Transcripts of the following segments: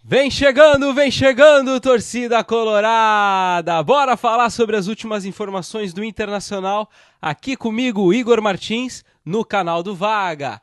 Vem chegando, torcida colorada! Bora falar sobre as últimas informações do Internacional, aqui comigo, Igor Martins, no canal do Vaga.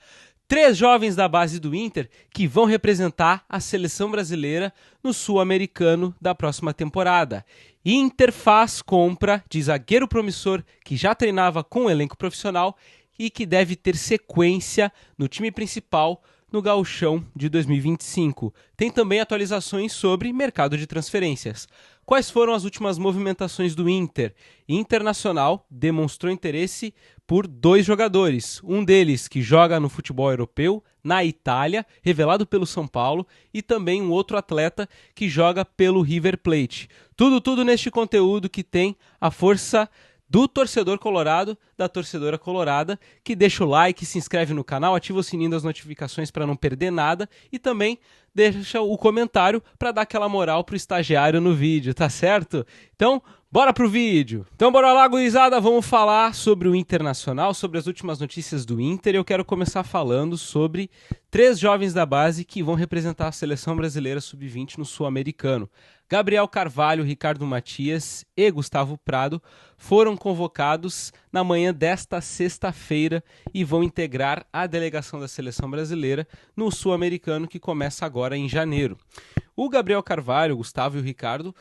3 jovens da base do Inter que vão representar a seleção brasileira no Sul-Americano da próxima temporada. Inter faz compra de zagueiro promissor que já treinava com o elenco profissional e que deve ter sequência no time principal no Gauchão de 2025. Tem também atualizações sobre mercado de transferências. Quais foram as últimas movimentações do Inter? Internacional demonstrou interesse por 2 jogadores. Um deles que joga no futebol europeu, na Itália, revelado pelo São Paulo, e também um outro atleta que joga pelo River Plate. Tudo neste conteúdo que tem a força do torcedor colorado, da torcedora colorada, que deixa o like, se inscreve no canal, ativa o sininho das notificações para não perder nada e também deixa o comentário para dar aquela moral pro estagiário no vídeo, tá certo? Então, bora pro vídeo! Então bora lá, gurizada, vamos falar sobre o Internacional, sobre as últimas notícias do Inter. Eu quero começar falando sobre 3 jovens da base que vão representar a seleção brasileira sub-20 no Sul-Americano. Gabriel Carvalho, Ricardo Matias e Gustavo Prado foram convocados na manhã desta sexta-feira e vão integrar a delegação da seleção brasileira no Sul-Americano, que começa agora em janeiro. O Gabriel Carvalho, o Gustavo e o Ricardo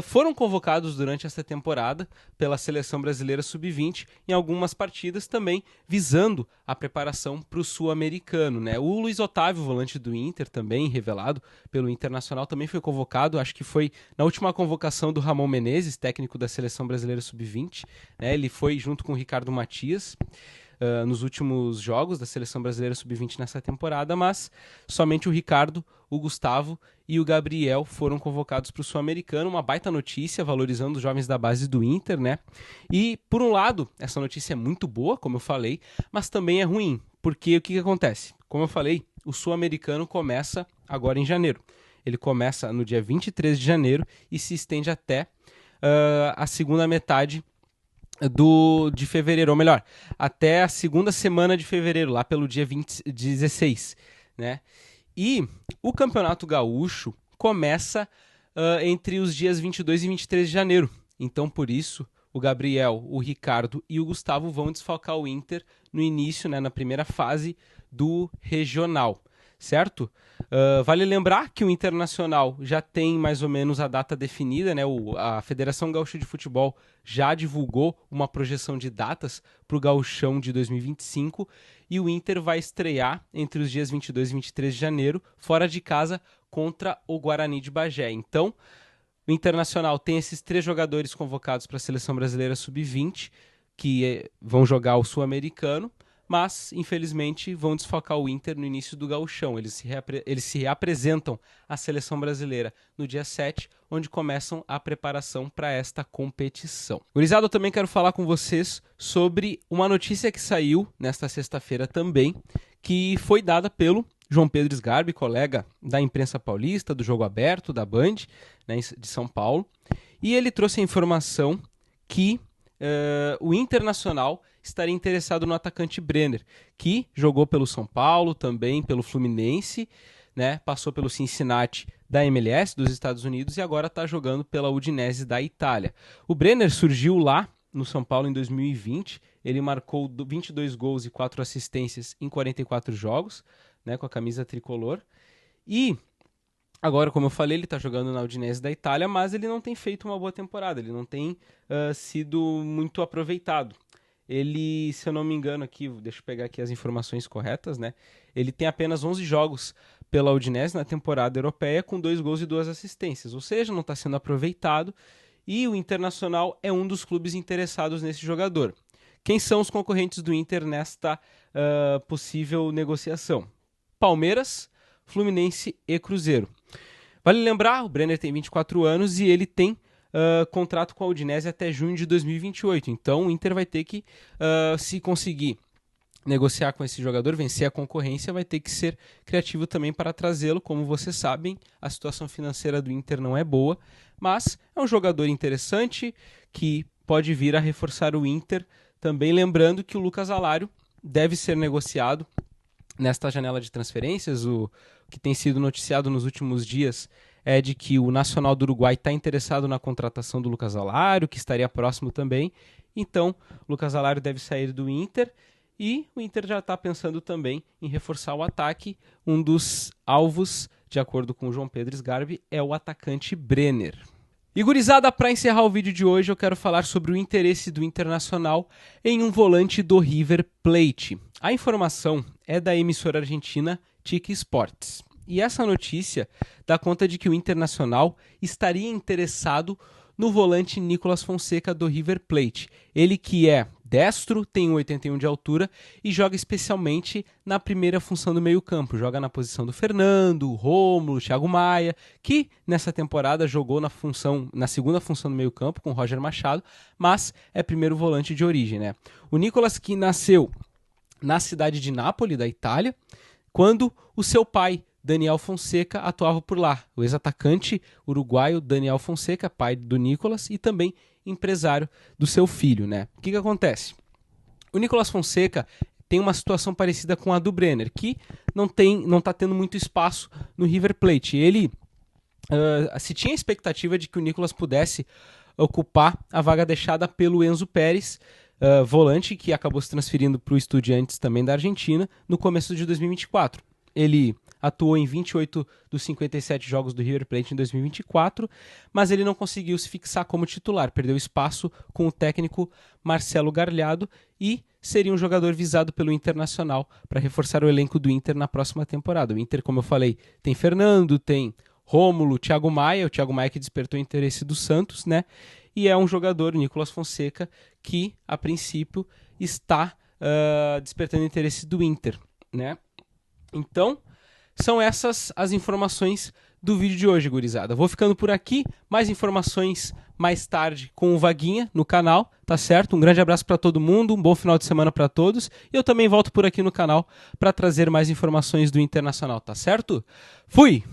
foram convocados durante esta temporada pela seleção brasileira sub-20 em algumas partidas também visando a preparação para o sul-americano, né? O Luiz Otávio, volante do Inter, também revelado pelo Internacional, também foi convocado, acho que foi na última convocação do Ramon Menezes, técnico da seleção brasileira sub-20, né? Ele foi junto com o Ricardo Matias nos últimos jogos da seleção brasileira sub-20 nessa temporada, mas somente o Ricardo, o Gustavo e o Gabriel foram convocados para o Sul-Americano. Uma baita notícia, valorizando os jovens da base do Inter, né? E, por um lado, essa notícia é muito boa, como eu falei, mas também é ruim, porque o que acontece? Como eu falei, o Sul-Americano começa agora em janeiro. Ele começa no dia 23 de janeiro e se estende até a segunda metade de fevereiro, ou melhor, até a segunda semana de fevereiro, lá pelo dia 16, né? E o Campeonato Gaúcho começa entre os dias 22 e 23 de janeiro. Então, por isso, o Gabriel, o Ricardo e o Gustavo vão desfalcar o Inter no início, né, na primeira fase do regional, certo? Vale lembrar que o Internacional já tem mais ou menos a data definida, né? A Federação Gaúcha de Futebol já divulgou uma projeção de datas para o Gauchão de 2025 e o Inter vai estrear entre os dias 22 e 23 de janeiro, fora de casa, contra o Guarani de Bagé. Então, o Internacional tem esses 3 jogadores convocados para a Seleção Brasileira Sub-20, que vão jogar o Sul-Americano, mas, infelizmente, vão desfalcar o Inter no início do Gauchão. Eles se reapresentam à seleção brasileira no dia 7, onde começam a preparação para esta competição. Gurizada, eu também quero falar com vocês sobre uma notícia que saiu nesta sexta-feira também, que foi dada pelo João Pedro Sgarbi, colega da imprensa paulista, do Jogo Aberto, da Band, né, de São Paulo, e ele trouxe a informação que o Internacional estaria interessado no atacante Brenner, que jogou pelo São Paulo, também pelo Fluminense, né? Passou pelo Cincinnati da MLS dos Estados Unidos e agora está jogando pela Udinese da Itália. O Brenner surgiu lá no São Paulo em 2020, ele marcou 22 gols e 4 assistências em 44 jogos, né, com a camisa tricolor, e agora, como eu falei, ele está jogando na Udinese da Itália, mas ele não tem feito uma boa temporada, ele não tem sido muito aproveitado. Ele, se eu não me engano aqui, deixa eu pegar aqui as informações corretas, né? Ele tem apenas 11 jogos pela Udinese na temporada europeia, com 2 gols e 2 assistências, ou seja, não está sendo aproveitado, e o Internacional é um dos clubes interessados nesse jogador. Quem são os concorrentes do Inter nesta possível negociação? Palmeiras, Fluminense e Cruzeiro. Vale lembrar, o Brenner tem 24 anos e ele tem contrato com a Udinese até junho de 2028. Então o Inter vai ter que, se conseguir negociar com esse jogador, vencer a concorrência, vai ter que ser criativo também para trazê-lo. Como vocês sabem, a situação financeira do Inter não é boa, mas é um jogador interessante que pode vir a reforçar o Inter. Também lembrando que o Lucas Alário deve ser negociado nesta janela de transferências. O que tem sido noticiado nos últimos dias é de que o Nacional do Uruguai está interessado na contratação do Lucas Alário, que estaria próximo também. Então, o Lucas Alário deve sair do Inter e o Inter já está pensando também em reforçar o ataque. Um dos alvos, de acordo com o João Pedro Sgarbi, é o atacante Brenner. E gurizada, para encerrar o vídeo de hoje, eu quero falar sobre o interesse do Internacional em um volante do River Plate. A informação é da emissora argentina TIC Sports. E essa notícia dá conta de que o Internacional estaria interessado no volante Nicolas Fonseca do River Plate. Ele que é destro, tem 1,81 de altura e joga especialmente na primeira função do meio-campo. Joga na posição do Fernando, Rômulo, Thiago Maia, que nessa temporada jogou na segunda função do meio-campo com o Roger Machado, mas é primeiro volante de origem, né? O Nicolas, que nasceu na cidade de Nápoles, da Itália, quando o seu pai, Daniel Fonseca, atuava por lá. O ex-atacante uruguaio Daniel Fonseca, pai do Nicolas e também empresário do seu filho, né? O que acontece? O Nicolas Fonseca tem uma situação parecida com a do Brenner, que não está tendo muito espaço no River Plate. Ele se tinha a expectativa de que o Nicolas pudesse ocupar a vaga deixada pelo Enzo Pérez, volante que acabou se transferindo para o Estudiantes também da Argentina no começo de 2024. Ele atuou em 28 dos 57 jogos do River Plate em 2024, mas ele não conseguiu se fixar como titular, perdeu espaço com o técnico Marcelo Garlhardo e seria um jogador visado pelo Internacional para reforçar o elenco do Inter na próxima temporada. O Inter, como eu falei, tem Fernando, tem Rômulo, Thiago Maia, o Thiago Maia que despertou o interesse do Santos, né? E é um jogador, o Nicolas Fonseca, que a princípio está despertando o interesse do Inter, né? Então, são essas as informações do vídeo de hoje, gurizada. Vou ficando por aqui, mais informações mais tarde com o Vaguinha no canal, tá certo? Um grande abraço para todo mundo, um bom final de semana para todos. E eu também volto por aqui no canal para trazer mais informações do Internacional, tá certo? Fui!